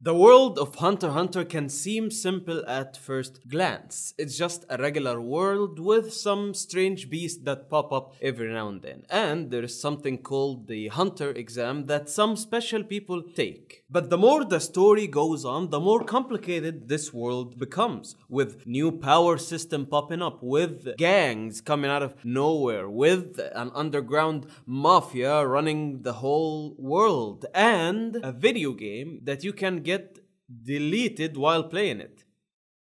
The world of Hunter x Hunter can seem simple at first glance. It's just a regular world with some strange beasts that pop up every now and then. And there is something called the Hunter exam that some special people take. But the more the story goes on, the more complicated this world becomes, with new power system popping up, with gangs coming out of nowhere, with an underground mafia running the whole world, and a video game that you can get deleted while playing it.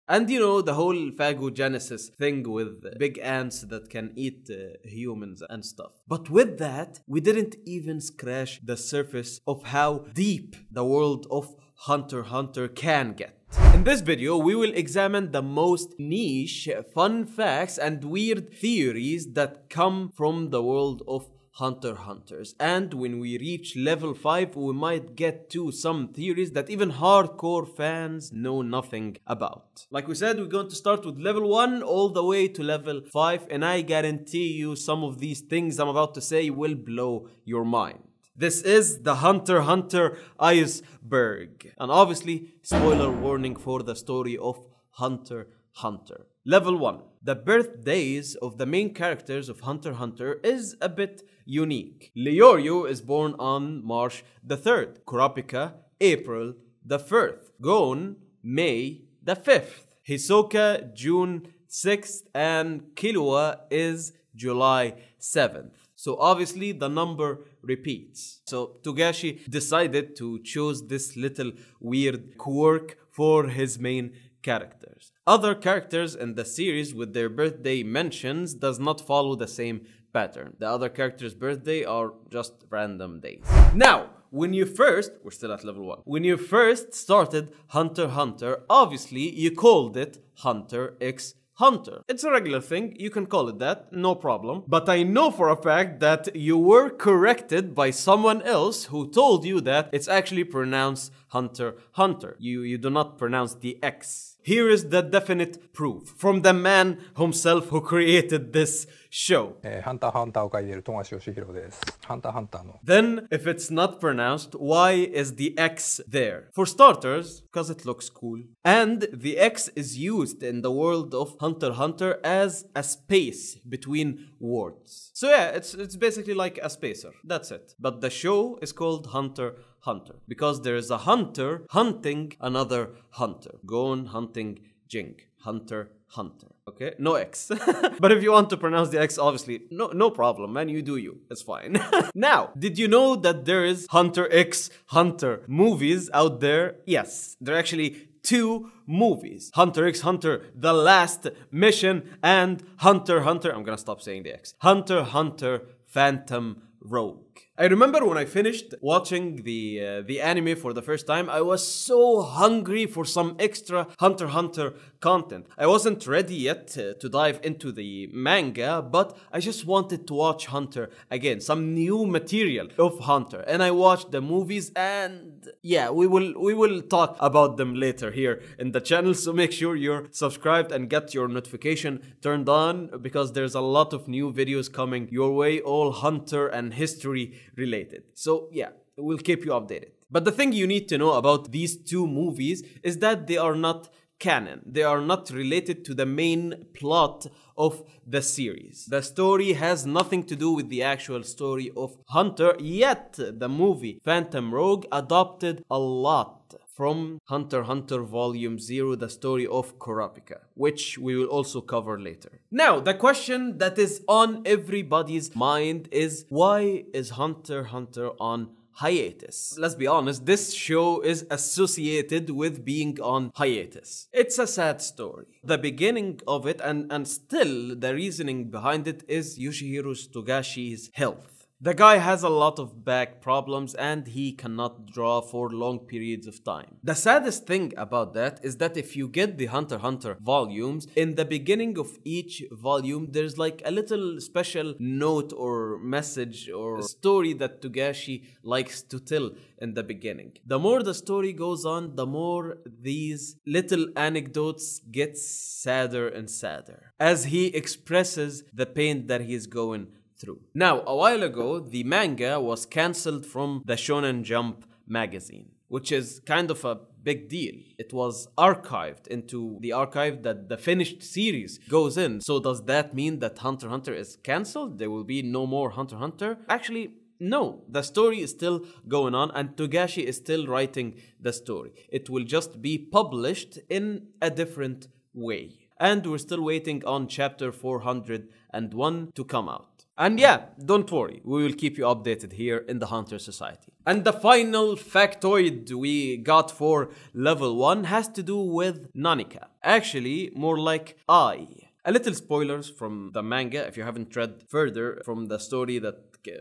And you know, the whole phagogenesis thing with big ants that can eat humans and stuff. But with that, we didn't even scratch the surface of how deep the world of Hunter x Hunter can get. In this video, we will examine the most niche, fun facts and weird theories that come from the world of Hunter x Hunters. And when we reach level 5, we might get to some theories that even hardcore fans know nothing about. Like we said, we're going to start with level 1 all the way to level 5, and I guarantee you some of these things I'm about to say will blow your mind. This is the Hunter x Hunter Iceberg. And obviously, spoiler warning for the story of Hunter x Hunter. Level 1. The birthdays of the main characters of Hunter x Hunter is a bit unique. Leorio is born on March the 3rd, Kurapika, April the 1st, Gon, May the 5th, Hisoka, June 6th, and Killua is July 7th. So obviously the number repeats. So Togashi decided to choose this little weird quirk for his main characters. Other characters in the series with their birthday mentions does not follow the same pattern. The other characters' birthday are just random days. Now, we're still at level 1. When you first started Hunter x Hunter, obviously you called it Hunter x Hunter. It's a regular thing, you can call it that, no problem. But I know for a fact that you were corrected by someone else who told you that it's actually pronounced Hunter x Hunter. You do not pronounce the X. Here is the definite proof from the man himself who created this show. Hunter x Hunter を書いている富樫義弘です。Hunter x Hunter の Then, if it's not pronounced, why is the X there? For starters, because it looks cool. And the X is used in the world of Hunter x Hunter as a space between words. So yeah, it's basically like a spacer. That's it. But the show is called Hunter x Hunter because there is a hunter hunting another hunter. Gon hunting Jing. Hunter x Hunter. Okay? No X. But if you want to pronounce the X, obviously, no problem, man. You do you. It's fine. Now, did you know that there is Hunter x Hunter movies out there? Yes. There are actually 2 movies. Hunter x Hunter The Last Mission and Hunter x Hunter, I'm gonna stop saying the X. Hunter x Hunter Phantom Rogue. I remember when I finished watching the anime for the first time, I was so hungry for some extra Hunter x Hunter content. I wasn't ready yet to dive into the manga, but I just wanted to watch Hunter again, some new material of Hunter. And I watched the movies, and yeah, we will talk about them later here in the channel, so make sure you're subscribed and get your notification turned on because there's a lot of new videos coming your way, all Hunter and history related. So yeah, we'll keep you updated. But the thing you need to know about these 2 movies is that they are not canon. They are not related to the main plot of the series. The story has nothing to do with the actual story of Hunter, yet the movie Phantom Rogue adopted a lot from Hunter x Hunter Volume 0, the story of Kurapika, which we will also cover later. Now, the question that is on everybody's mind is, why is Hunter x Hunter on hiatus? Let's be honest, this show is associated with being on hiatus. It's a sad story. The beginning of it and still the reasoning behind it is Yoshihiro Togashi's health. The guy has a lot of back problems and he cannot draw for long periods of time. The saddest thing about that is that if you get the Hunter x Hunter volumes, in the beginning of each volume, there's like a little special note or message or story that Togashi likes to tell in the beginning. The more the story goes on, the more these little anecdotes get sadder and sadder as he expresses the pain that he is going through. Now, a while ago, the manga was cancelled from the Shonen Jump magazine, which is kind of a big deal. It was archived into the archive that the finished series goes in. So does that mean that Hunter x Hunter is cancelled? There will be no more Hunter x Hunter? Actually, no, the story is still going on and Togashi is still writing the story. It will just be published in a different way. And we're still waiting on chapter 401 to come out. And yeah, don't worry, we will keep you updated here in the Hunter Society. And the final factoid we got for level 1 has to do with Nanika. Actually, more like I. A little spoilers from the manga if you haven't read further from the story that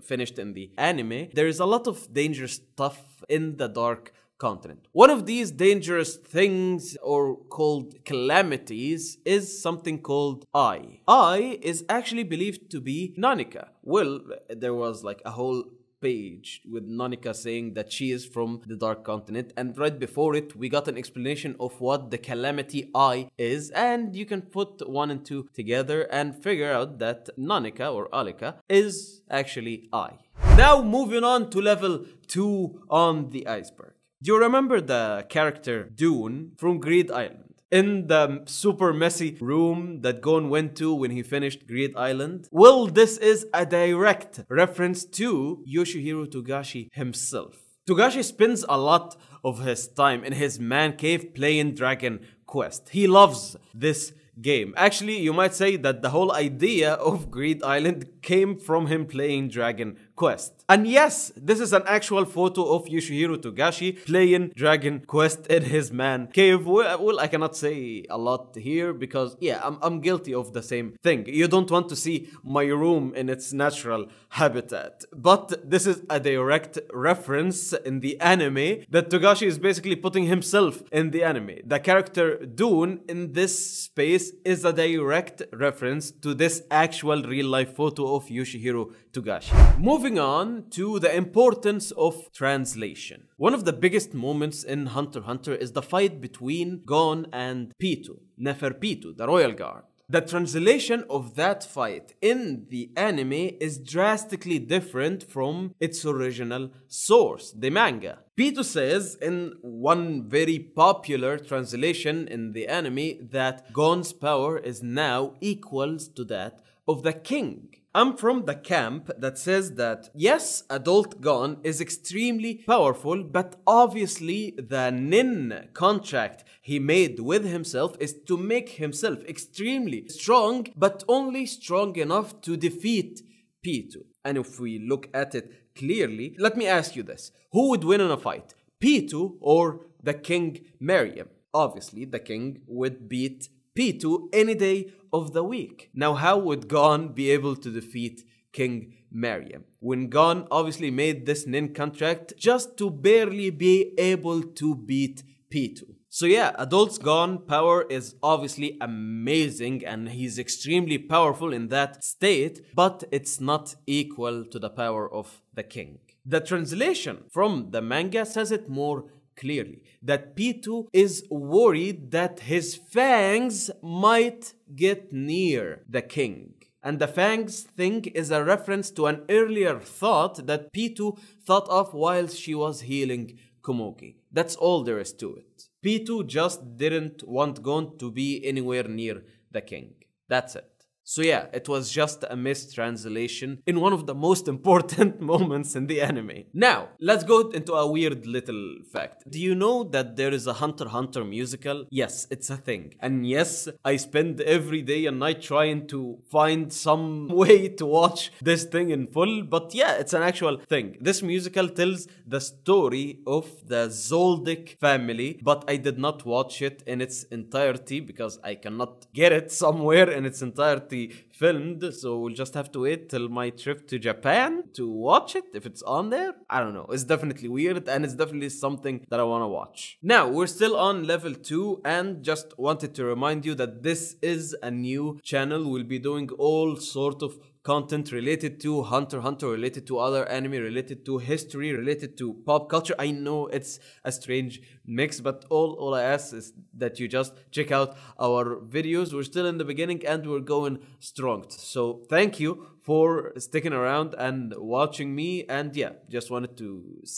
finished in the anime. There is a lot of dangerous stuff in the Dark Continent. One of these dangerous things, or called calamities, is something called Ai. Ai is actually believed to be Nanika. Well, there was like a whole page with Nanika saying that she is from the Dark Continent, and right before it we got an explanation of what the calamity Ai is, and you can put 1 and 2 together and figure out that Nanika or Alika is actually Ai. Now moving on to level 2 on the iceberg. Do you remember the character Dune from Greed Island? In the super messy room that Gon went to when he finished Greed Island? Well, this is a direct reference to Yoshihiro Togashi himself. Togashi spends a lot of his time in his man cave playing Dragon Quest. He loves this game. Actually, you might say that the whole idea of Greed Island came from him playing Dragon Quest. And yes, this is an actual photo of Yoshihiro Togashi playing Dragon Quest in his man cave. Well, I cannot say a lot here because, yeah, I'm guilty of the same thing. You don't want to see my room in its natural habitat. But this is a direct reference in the anime that Togashi is basically putting himself in the anime. The character Dune in this space is a direct reference to this actual real-life photo of Yoshihiro Togashi. Moving on to the importance of translation. One of the biggest moments in Hunter x Hunter is the fight between Gon and Pitou, Neferpitou, the Royal Guard. The translation of that fight in the anime is drastically different from its original source, the manga. Pitou says in one very popular translation in the anime that Gon's power is now equals to that of the king. I'm from the camp that says that yes, adult Gon is extremely powerful, but obviously the Nin contract he made with himself is to make himself extremely strong, but only strong enough to defeat Pitou. And if we look at it clearly, let me ask you this. Who would win in a fight? Pitou or the King Meriem? Obviously, the king would beat Pitou any day of the week. Now, how would Gon be able to defeat King Meriem when Gon obviously made this Nin contract just to barely be able to beat Pitou? So yeah, adult Gon power is obviously amazing and he's extremely powerful in that state, but it's not equal to the power of the king. The translation from the manga says it more clearly, that Pitou is worried that his fangs might get near the king. And the fangs thing is a reference to an earlier thought that Pitou thought of while she was healing Komugi. That's all there is to it. Pitou just didn't want Gon to be anywhere near the king. That's it. So yeah, it was just a mistranslation in one of the most important moments in the anime. Now, let's go into a weird little fact. Do you know that there is a Hunter x Hunter musical? Yes, it's a thing. And yes, I spend every day and night trying to find some way to watch this thing in full. But yeah, it's an actual thing. This musical tells the story of the Zoldyck family, but I did not watch it in its entirety because I cannot get it somewhere in its entirety filmed, so we'll just have to wait till my trip to Japan to watch it if it's on there. I don't know, it's definitely weird and it's definitely something that I want to watch. Now we're still on level 2 and just wanted to remind you that this is a new channel. We'll be doing all sort of content related to Hunter x Hunter, related to other anime, related to history, related to pop culture. I know it's a strange mix, but all I ask is that you just check out our videos. We're still in the beginning and we're going strong. So thank you for sticking around and watching me. And yeah, just wanted to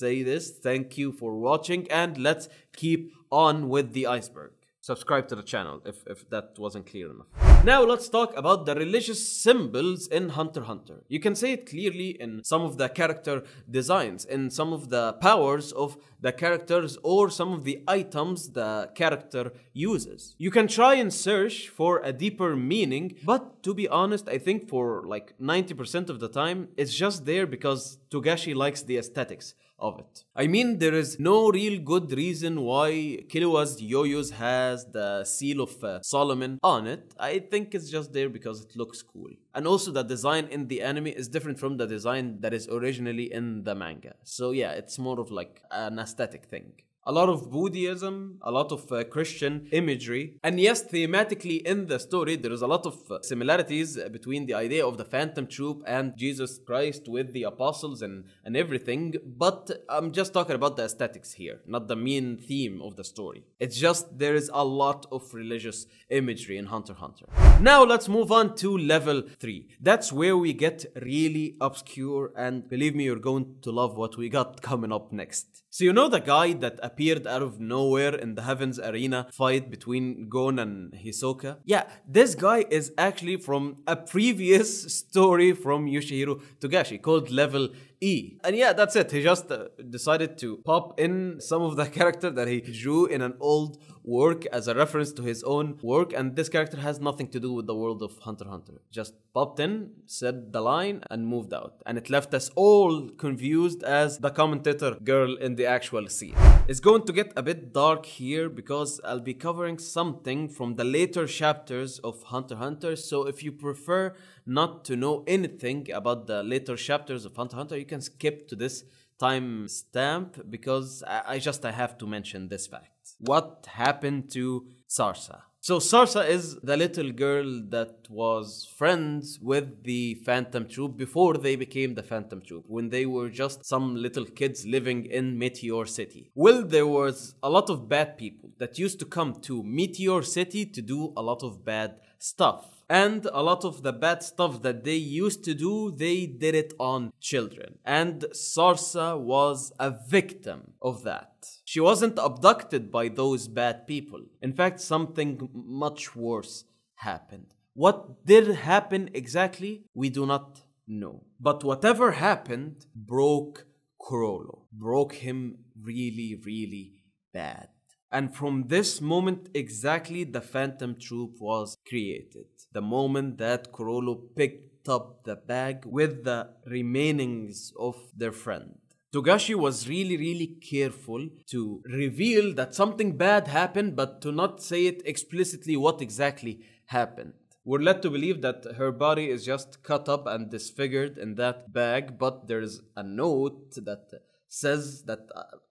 say this. Thank you for watching, and let's keep on with the iceberg. Subscribe to the channel if that wasn't clear enough. Now let's talk about the religious symbols in Hunter x Hunter. You can see it clearly in some of the character designs, in some of the powers of the characters, or some of the items the character uses. You can try and search for a deeper meaning, but to be honest, I think for like 90% of the time, it's just there because Togashi likes the aesthetics of it. I mean, there is no real good reason why Killua's yo-yos has the seal of Solomon on it. I think it's just there because it looks cool. And also the design in the anime is different from the design that is originally in the manga. So yeah, it's more of like an aesthetic thing. A lot of Buddhism, a lot of Christian imagery. And yes, thematically in the story, there is a lot of similarities between the idea of the Phantom Troop and Jesus Christ with the apostles and everything. But I'm just talking about the aesthetics here, not the main theme of the story. It's just there is a lot of religious imagery in Hunter x Hunter. Now let's move on to level 3. That's where we get really obscure, and believe me, you're going to love what we got coming up next. So you know the guy that appeared out of nowhere in the Heavens Arena fight between Gon and Hisoka? Yeah, this guy is actually from a previous story from Yoshihiro Togashi called Level E. And yeah, that's it. He just decided to pop in some of the character that he drew in an old work as a reference to his own work, and this character has nothing to do with the world of Hunter x Hunter. Just popped in, said the line, and moved out. And it left us all confused as the commentator girl in the actual scene. It's going to get a bit dark here because I'll be covering something from the later chapters of Hunter x Hunter, so if you prefer not to know anything about the later chapters of Hunter x Hunter, you can skip to this timestamp because I have to mention this fact. What happened to Sarsa? So Sarsa is the little girl that was friends with the Phantom Troop before they became the Phantom Troop, when they were just some little kids living in Meteor City. Well, there was a lot of bad people that used to come to Meteor City to do a lot of bad stuff. And a lot of the bad stuff that they used to do, they did it on children. And Sarsa was a victim of that. She wasn't abducted by those bad people. In fact, something much worse happened. What did happen exactly? We do not know. But whatever happened broke Kurolo. Broke him really, really bad. And from this moment exactly, the Phantom Troop was created. The moment that Kurolo picked up the bag with the remainings of their friend. Togashi was really careful to reveal that something bad happened, but to not say it explicitly what exactly happened. We're led to believe that her body is just cut up and disfigured in that bag, but there's a note that says that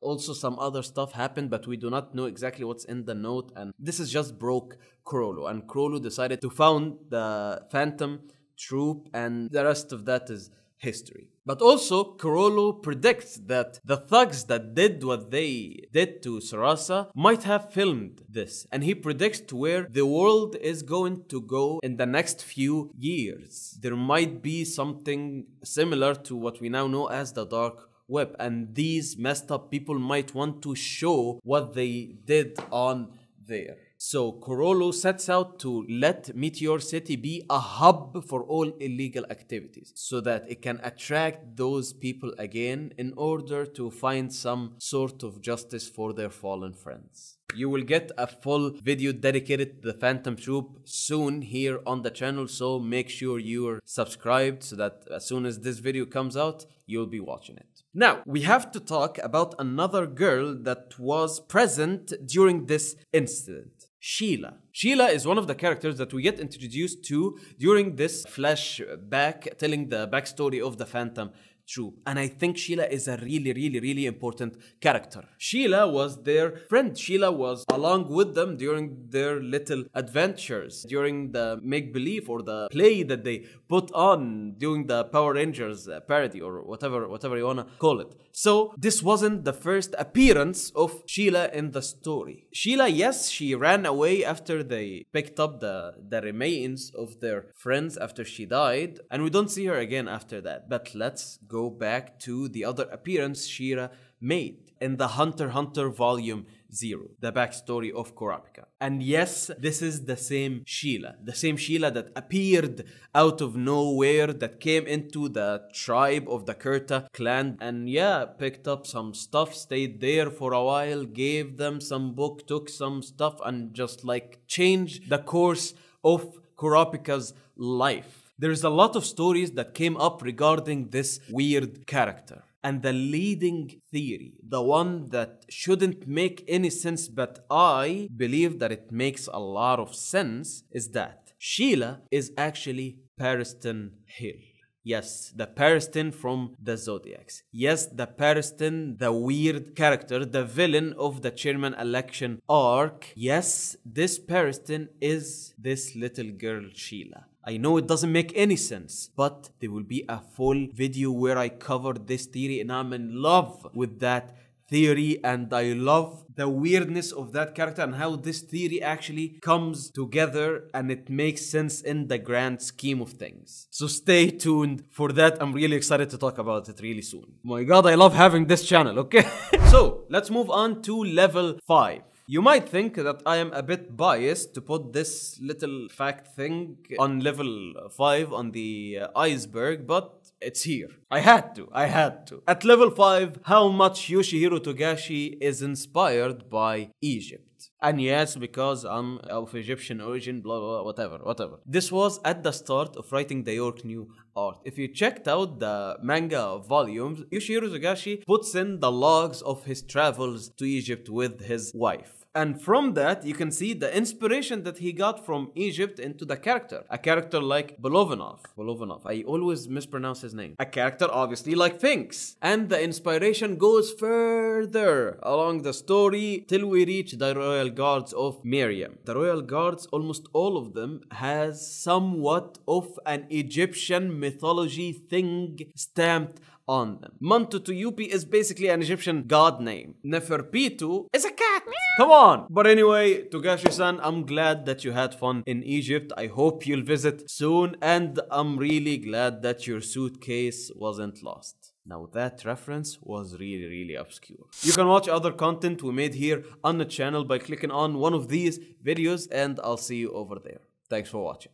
also some other stuff happened, but we do not know exactly what's in the note, and this is just broke Kurolo, and Kurolo decided to found the Phantom Troop, and the rest of that is history. But also, Kurolo predicts that the thugs that did what they did to Sarasa might have filmed this, and he predicts to where the world is going to go in the next few years. There might be something similar to what we now know as the Dark Web, and these messed up people might want to show what they did on there. So Kurolo sets out to let Meteor City be a hub for all illegal activities so that it can attract those people again in order to find some sort of justice for their fallen friends. You will get a full video dedicated to the Phantom Troop soon here on the channel, so make sure you're subscribed so that as soon as this video comes out, you'll be watching it. Now, we have to talk about another girl that was present during this incident. Sheila. Sheila is one of the characters that we get introduced to during this flashback telling the backstory of the Phantom true. And I think Sheila is a really important character. Sheila was their friend. Sheila was along with them during their little adventures, during the make-believe or the play that they put on during the Power Rangers parody or whatever you wanna call it. So this wasn't the first appearance of Sheila in the story. Sheila, yes, she ran away after they picked up the remains of their friends after she died, and we don't see her again after that. But let's go back to the other appearance Sheila made in the Hunter x Hunter Volume 0, the backstory of Kurapika. And yes, this is the same Sheila that appeared out of nowhere, that came into the tribe of the Kurta clan and yeah, picked up some stuff, stayed there for a while, gave them some book, took some stuff and just like changed the course of Kurapika's life. There's a lot of stories that came up regarding this weird character. And the leading theory, the one that shouldn't make any sense, but I believe that it makes a lot of sense, is that Sheila is actually Pariston Hill. Yes, the Pariston from the Zodiacs. Yes, the Pariston, the weird character, the villain of the chairman election arc. Yes, this Pariston is this little girl Sheila. I know it doesn't make any sense, but there will be a full video where I cover this theory and I'm in love with that theory and I love the weirdness of that character and how this theory actually comes together and it makes sense in the grand scheme of things. So stay tuned for that. I'm really excited to talk about it really soon. My god, I love having this channel, okay? So let's move on to level 5. You might think that I am a bit biased to put this little fact thing on level 5 on the iceberg, but it's here. I had to. At level 5, how much Yoshihiro Togashi is inspired by Egypt. And yes, because I'm of Egyptian origin, blah, blah, blah, whatever. This was at the start of writing the York New Art. If you checked out the manga volumes, Yoshihiro Togashi puts in the logs of his travels to Egypt with his wife. And from that, you can see the inspiration that he got from Egypt into the character. A character like Bolovanov. I always mispronounce his name. A character obviously like Finks. And the inspiration goes further along the story till we reach the Royal Guards of Miriam. The Royal Guards, almost all of them, has somewhat of an Egyptian mythology thing stamped on them. Mantutuupi is basically an Egyptian god name. Neferpitu is a cat. Come on! But anyway, Togashi-san, I'm glad that you had fun in Egypt. I hope you'll visit soon, and I'm really glad that your suitcase wasn't lost. Now that reference was really obscure. You can watch other content we made here on the channel by clicking on one of these videos, and I'll see you over there. Thanks for watching.